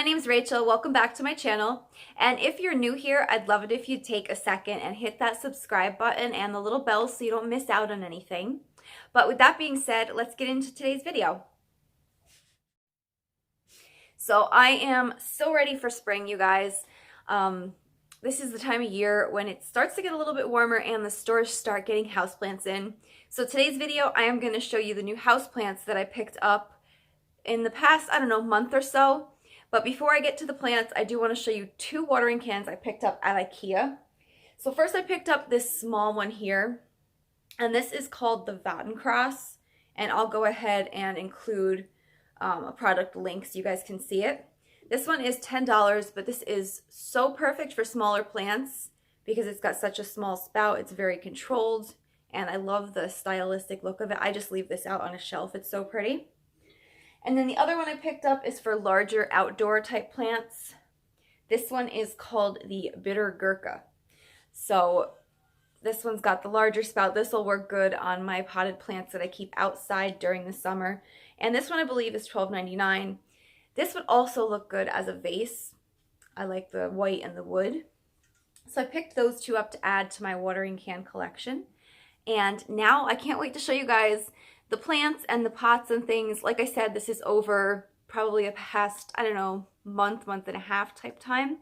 my name's Rachel. Welcome back to my channel. And if you're new here, I'd love it if you'd take a second and hit that subscribe button and the little bell so you don't miss out on anything. But with that being said, let's get into today's video. So I am so ready for spring, you guys. This is the time of year when it starts to get a little bit warmer and the stores start getting houseplants in. So today's video, I am going to show you the new houseplants that I picked up in the past, I don't know, month or so. But before I get to the plants, I do want to show you two watering cans I picked up at Ikea. So first I picked up this small one here, and this is called the Vattencross, and I'll go ahead and include a product link so you guys can see it. This one is $10, but this is so perfect for smaller plants because it's got such a small spout. It's very controlled, and I love the stylistic look of it. I just leave this out on a shelf. It's so pretty. And then the other one I picked up is for larger outdoor type plants. This one is called the Bitter Gurkha. So this one's got the larger spout. This will work good on my potted plants that I keep outside during the summer. And this one I believe is $12.99. This would also look good as a vase. I like the white and the wood. So I picked those two up to add to my watering can collection. And now I can't wait to show you guys the plants and the pots and things. Like I said, this is over probably a past, I don't know, month and a half type time.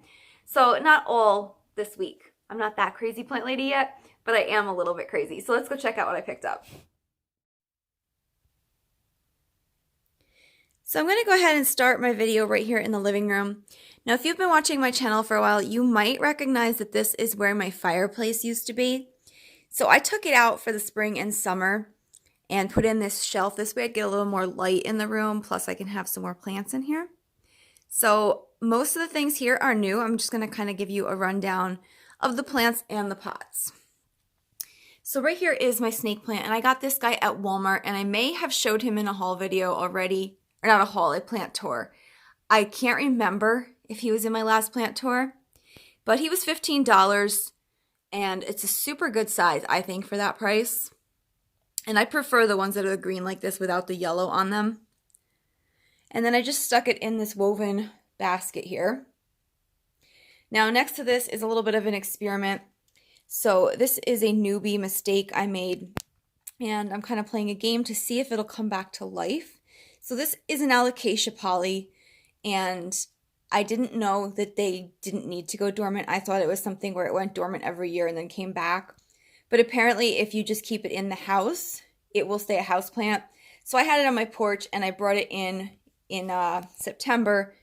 So not all this week. I'm not that crazy plant lady yet, but I am a little bit crazy. So let's go check out what I picked up. So I'm going to go ahead and start my video right here in the living room. Now, if you've been watching my channel for a while, you might recognize that this is where my fireplace used to be. So I took it out for the spring and summer and put in this shelf. This way I'd get a little more light in the room, plus I can have some more plants in here. So most of the things here are new. I'm just going to kind of give you a rundown of the plants and the pots. So right here is my snake plant, and I got this guy at Walmart, and I may have showed him in a haul video already, or not a haul, a plant tour. I can't remember if he was in my last plant tour, but he was $15, and it's a super good size, I think, for that price. And I prefer the ones that are green like this without the yellow on them. And then I just stuck it in this woven basket here. Now next to this is a little bit of an experiment. So this is a newbie mistake I made. And I'm kind of playing a game to see if it'll come back to life. So this is an alocasia poly. And I didn't know that they didn't need to go dormant. I thought it was something where it went dormant every year and then came back. But apparently, if you just keep it in the house, it will stay a house plant. So I had it on my porch, and I brought it in September,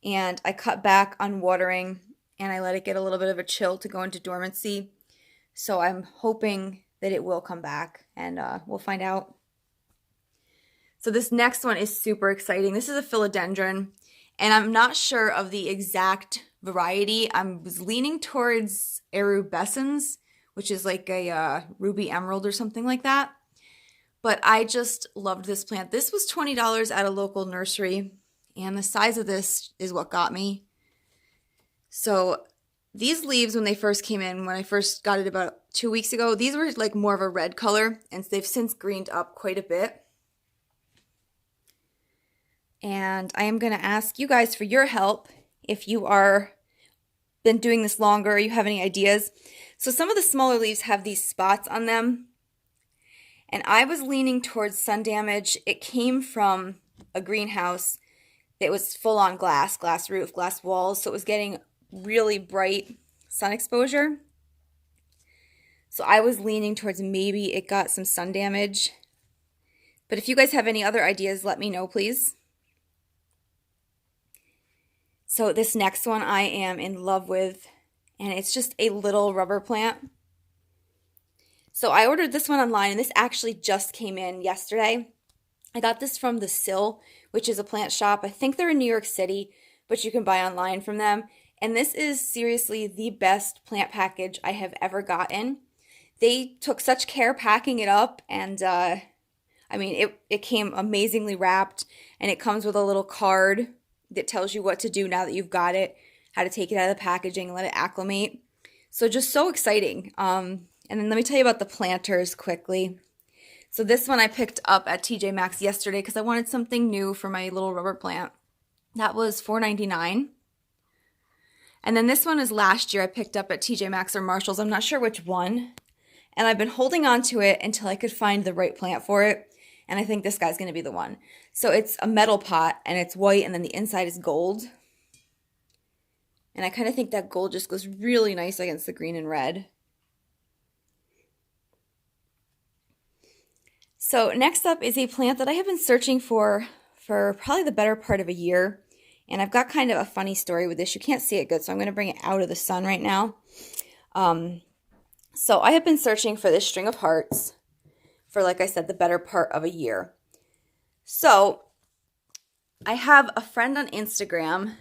and I cut back on watering, and I let it get a little bit of a chill to go into dormancy. So I'm hoping that it will come back, and we'll find out. So this next one is super exciting. This is a philodendron, and I'm not sure of the exact variety. I was leaning towards erubescens, which is like a ruby emerald or something like that. But I just loved this plant. This was $20 at a local nursery, and the size of this is what got me. So these leaves, when they first came in, when I first got it about 2 weeks ago, these were like more of a red color, and they've since greened up quite a bit. And I am going to ask you guys for your help if you are been doing this longer or you have any ideas. So some of the smaller leaves have these spots on them, and I was leaning towards sun damage. It came from a greenhouse that was full on glass roof, glass walls, so it was getting really bright sun exposure. So I was leaning towards maybe it got some sun damage. But if you guys have any other ideas, let me know, please. So this next one I am in love with, and it's just a little rubber plant. So I ordered this one online, and this actually just came in yesterday. I got this from The Sill, which is a plant shop. I think they're in New York City, but you can buy online from them. And this is seriously the best plant package I have ever gotten. They took such care packing it up, and I mean, it came amazingly wrapped, and it comes with a little card that tells you what to do now that you've got it, how to take it out of the packaging and let it acclimate. So just so exciting. And then let me tell you about the planters quickly. So this one I picked up at TJ Maxx yesterday because I wanted something new for my little rubber plant. That was $4.99. And then this one is last year I picked up at TJ Maxx or Marshall's. I'm not sure which one. And I've been holding on to it until I could find the right plant for it. And I think this guy's going to be the one. So it's a metal pot and it's white and then the inside is gold. And I kind of think that gold just goes really nice against the green and red. So next up is a plant that I have been searching for probably the better part of a year. And I've got kind of a funny story with this. You can't see it good, so I'm going to bring it out of the sun right now. So I have been searching for this string of hearts for, like I said, the better part of a year. So I have a friend on Instagram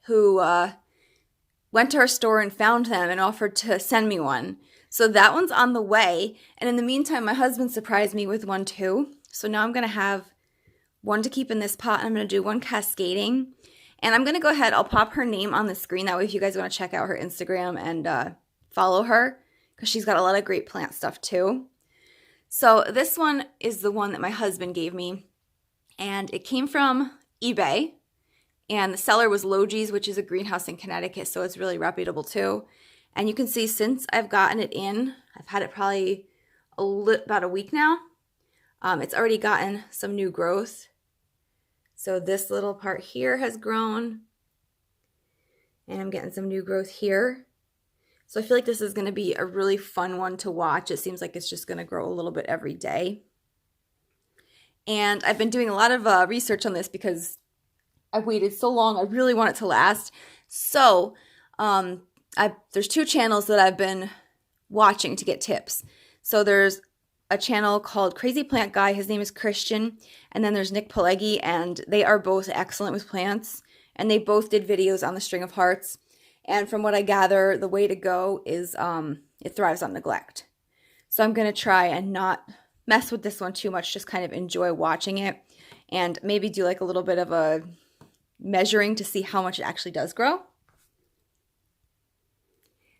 who went to our store and found them and offered to send me one. So that one's on the way. And in the meantime, my husband surprised me with one too. So now I'm going to have one to keep in this pot, and I'm going to do one cascading. And I'm going to go ahead, I'll pop her name on the screen. That way if you guys want to check out her Instagram and follow her, because she's got a lot of great plant stuff too. So this one is the one that my husband gave me. And it came from eBay. And the seller was Logi's, which is a greenhouse in Connecticut, so it's really reputable too. And you can see since I've gotten it in, I've had it probably about a week now. It's already gotten some new growth. So this little part here has grown. And I'm getting some new growth here. So I feel like this is going to be a really fun one to watch. It seems like it's just going to grow a little bit every day. And I've been doing a lot of research on this because I've waited so long. I really want it to last. So there's two channels that I've been watching to get tips. So there's a channel called Crazy Plant Guy. His name is Christian. And then there's Nick Pileggi, and they are both excellent with plants. And they both did videos on the string of hearts. And from what I gather, the way to go is it thrives on neglect. So I'm going to try and not mess with this one too much, just kind of enjoy watching it. And maybe do like a little bit of a measuring to see how much it actually does grow.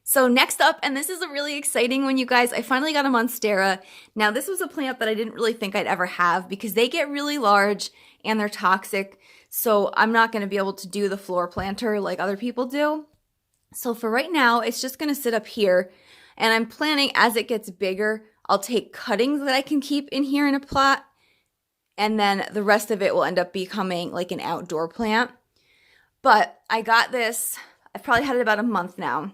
So next up, and this is a really exciting one, you guys, I finally got a Monstera. Now this was a plant that I didn't really think I'd ever have because they get really large and they're toxic. So I'm not going to be able to do the floor planter like other people do. So for right now, it's just going to sit up here. And I'm planning as it gets bigger, I'll take cuttings that I can keep in here in a plot. And then the rest of it will end up becoming like an outdoor plant. But I got this, I've probably had it about a month now.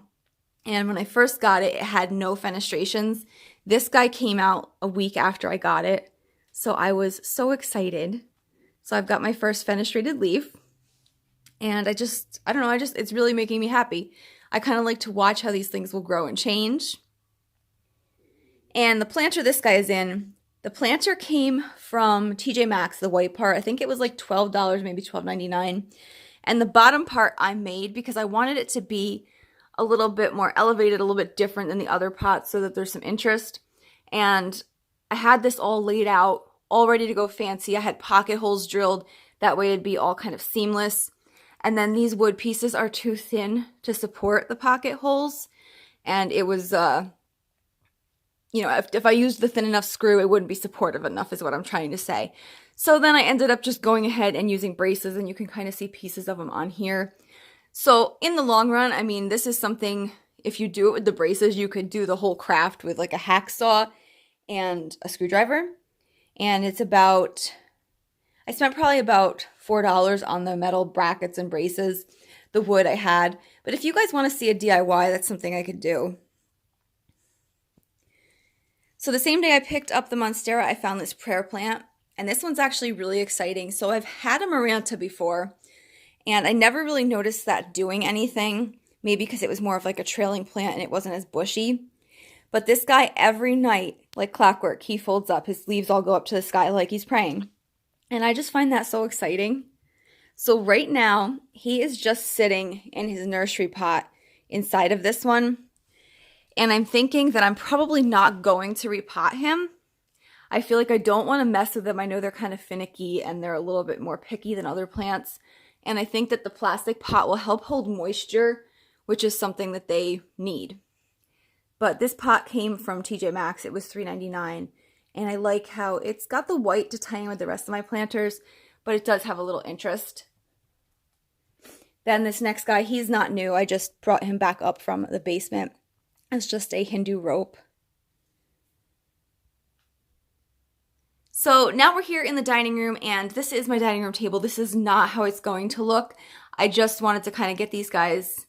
And when I first got it, it had no fenestrations. This guy came out a week after I got it. So I was so excited. So I've got my first fenestrated leaf. And I don't know, it's really making me happy. I kind of like to watch how these things will grow and change. And the planter this guy is in, the planter came from TJ Maxx, the white part. I think it was like $12, maybe $12.99. And the bottom part I made because I wanted it to be a little bit more elevated, a little bit different than the other pots so that there's some interest. And I had this all laid out, all ready to go fancy. I had pocket holes drilled. That way it'd be all kind of seamless. And then these wood pieces are too thin to support the pocket holes. And it was, if I used the thin enough screw, it wouldn't be supportive enough is what I'm trying to say. So then I ended up just going ahead and using braces, and you can kind of see pieces of them on here. So in the long run, I mean, this is something, if you do it with the braces, you could do the whole craft with like a hacksaw and a screwdriver. And it's I spent probably about $4 on the metal brackets and braces, the wood I had. But if you guys want to see a DIY, that's something I could do. So the same day I picked up the Monstera, I found this prayer plant. And this one's actually really exciting. So I've had a Maranta before, and I never really noticed that doing anything. Maybe because it was more of like a trailing plant and it wasn't as bushy. But this guy, every night, like clockwork, he folds up. His leaves all go up to the sky like he's praying. And I just find that so exciting. So right now, he is just sitting in his nursery pot inside of this one. And I'm thinking that I'm probably not going to repot him. I feel like I don't want to mess with them. I know they're kind of finicky and they're a little bit more picky than other plants. And I think that the plastic pot will help hold moisture, which is something that they need. But this pot came from TJ Maxx. It was $3.99. And I like how it's got the white to tie in with the rest of my planters, but it does have a little interest. Then this next guy, he's not new. I just brought him back up from the basement. It's just a Hindu rope. So now we're here in the dining room, and this is my dining room table. This is not how it's going to look. I just wanted to kind of get these guys,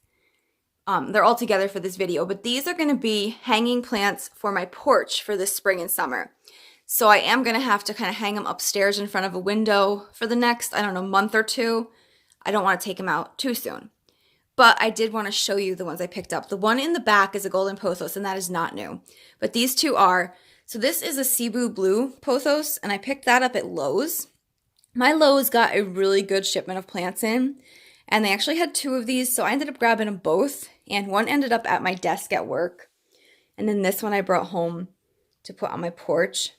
they're all together for this video, but these are going to be hanging plants for my porch for this spring and summer. So I am going to have to kind of hang them upstairs in front of a window for the next, I don't know, month or two. I don't want to take them out too soon. But I did want to show you the ones I picked up. The one in the back is a golden pothos, and that is not new. But these two are. So this is a Cebu blue pothos, and I picked that up at Lowe's. My Lowe's got a really good shipment of plants in, and they actually had two of these, so I ended up grabbing them both, and one ended up at my desk at work. And then this one I brought home to put on my porch.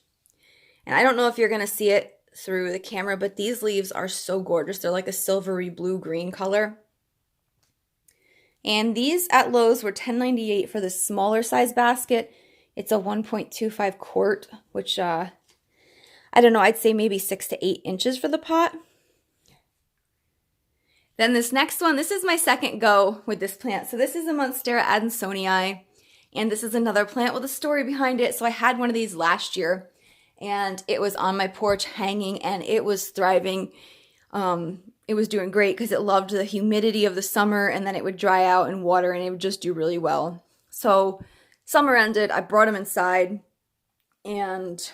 And I don't know if you're going to see it through the camera, but these leaves are so gorgeous. They're like a silvery blue-green color. And these at Lowe's were $10.98 for the smaller size basket. It's a 1.25 quart, which, I don't know, I'd say maybe 6 to 8 inches for the pot. Then this next one, this is my second go with this plant. So this is a Monstera adansonii, and this is another plant with a story behind it. So I had one of these last year, and it was on my porch hanging, and it was thriving. It was doing great because it loved the humidity of the summer, and then it would dry out and water, and it would just do really well. So summer ended, I brought him inside, and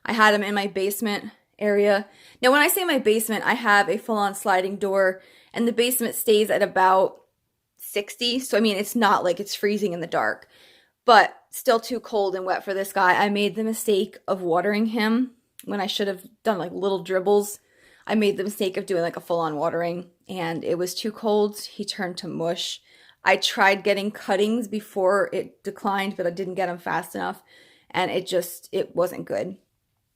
I had him in my basement area. Now, when I say my basement, I have a full-on sliding door, and the basement stays at about 60. So, I mean, it's not like it's freezing in the dark, but still too cold and wet for this guy. I made the mistake of watering him when I should have done like little dribbles. I made the mistake of doing like a full-on watering, and it was too cold. He turned to mush. I tried getting cuttings before it declined, but I didn't get them fast enough, and it wasn't good.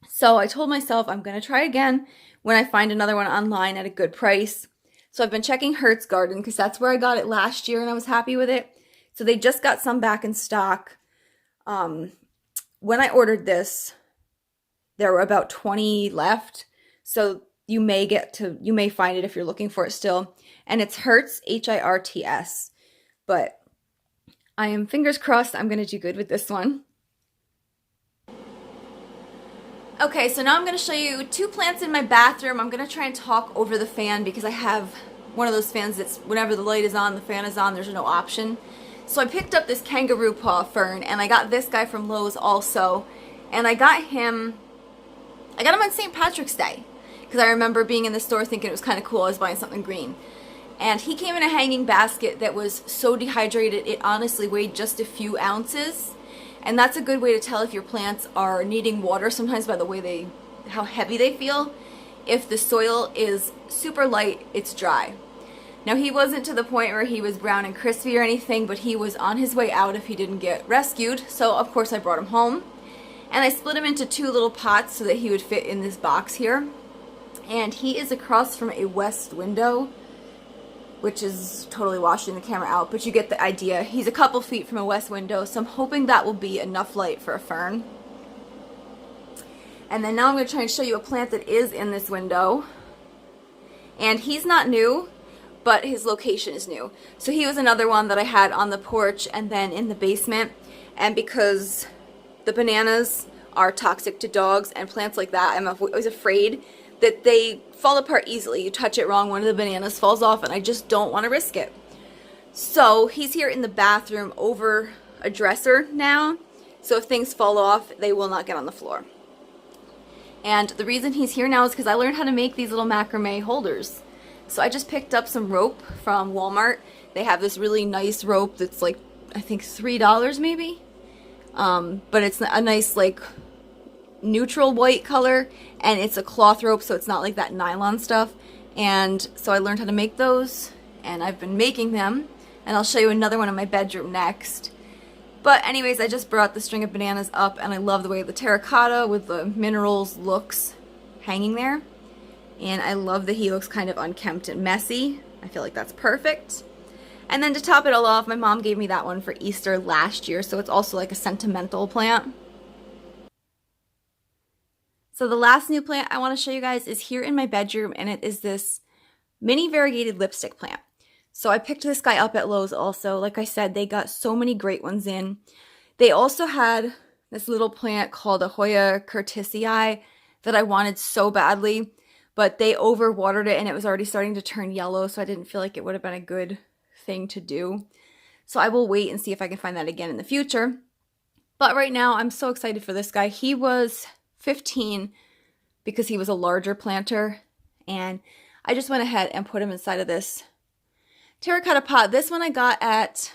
So I told myself I'm going to try again when I find another one online at a good price. So I've been checking Hertz Garden because that's where I got it last year and I was happy with it. So they just got some back in stock. When I ordered this, there were about 20 left. So you may find it if you're looking for it still. And it's Hertz, Hirts. But I am fingers crossed I'm going to do good with this one. Okay, so now I'm going to show you two plants in my bathroom. I'm going to try and talk over the fan because I have one of those fans that's whenever the light is on, the fan is on, there's no option. So I picked up this Kangaroo Paw Fern, and I got this guy from Lowe's also. And I got him on St. Patrick's Day because I remember being in the store thinking it was kind of cool. I was buying something green. And he came in a hanging basket that was so dehydrated it honestly weighed just a few ounces. And that's a good way to tell if your plants are needing water sometimes by the way how heavy they feel. If the soil is super light, it's dry. Now he wasn't to the point where he was brown and crispy or anything, but he was on his way out if he didn't get rescued. So of course I brought him home. And I split him into two little pots so that he would fit in this box here. And he is across from a west window, which is totally washing the camera out, but you get the idea. He's a couple feet from a west window, so I'm hoping that will be enough light for a fern. And then now I'm going to try and show you a plant that is in this window. And he's not new, but his location is new. So he was another one that I had on the porch and then in the basement. And because the bananas are toxic to dogs and plants like that, I was afraid that they fall apart easily. You touch it wrong, one of the bananas falls off, and I just don't want to risk it. So he's here in the bathroom over a dresser now, so if things fall off, they will not get on the floor. And the reason he's here now is because I learned how to make these little macrame holders. So I just picked up some rope from Walmart. They have this really nice rope that's like, I think $3 maybe. But it's a nice like neutral white color, and it's a cloth rope, so it's not like that nylon stuff. And so I learned how to make those, and I've been making them, and I'll show you another one in my bedroom next. But anyways, I just brought the string of bananas up, and I love the way the terracotta with the minerals looks hanging there. And I love that he looks kind of unkempt and messy. I feel like that's perfect. And then to top it all off, my mom gave me that one for Easter last year, so it's also like a sentimental plant. So the last new plant I want to show you guys is here in my bedroom, and it is this mini variegated lipstick plant. So I picked this guy up at Lowe's also. Like I said, they got so many great ones in. They also had this little plant called a Hoya curtisii that I wanted so badly, but they overwatered it and it was already starting to turn yellow, so I didn't feel like it would have been a good thing to do. So I will wait and see if I can find that again in the future. But right now, I'm so excited for this guy. He was 15 because he was a larger planter, and I just went ahead and put him inside of this terracotta pot. This one I got at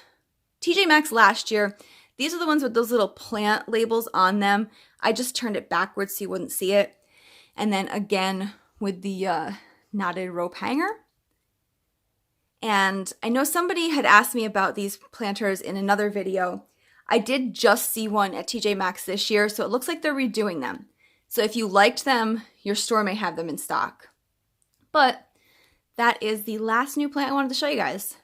TJ Maxx last year. These are the ones with those little plant labels on them. I just turned it backwards so you wouldn't see it. And then again with the knotted rope hanger. And I know somebody had asked me about these planters in another video. I did just see one at TJ Maxx this year, so it looks like they're redoing them. So if you liked them, your store may have them in stock. But that is the last new plant I wanted to show you guys.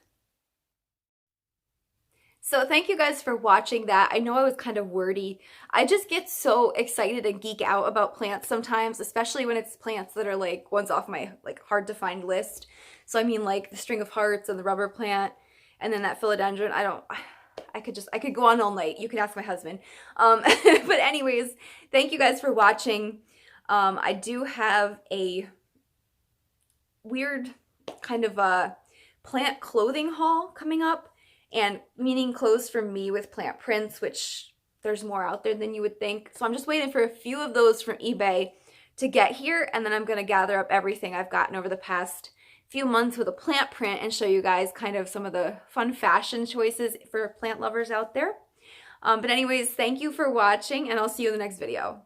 So thank you guys for watching that. I know I was kind of wordy. I just get so excited and geek out about plants sometimes, especially when it's plants that are like ones off my like hard to find list. So I mean like the string of hearts and the rubber plant and then that philodendron. I could go on all night. You can ask my husband. But anyways, thank you guys for watching. I do have a weird kind of a plant clothing haul coming up. And meaning clothes from me with plant prints, which there's more out there than you would think. So I'm just waiting for a few of those from eBay to get here, and then I'm going to gather up everything I've gotten over the past few months with a plant print and show you guys kind of some of the fun fashion choices for plant lovers out there. But anyways, thank you for watching, and I'll see you in the next video.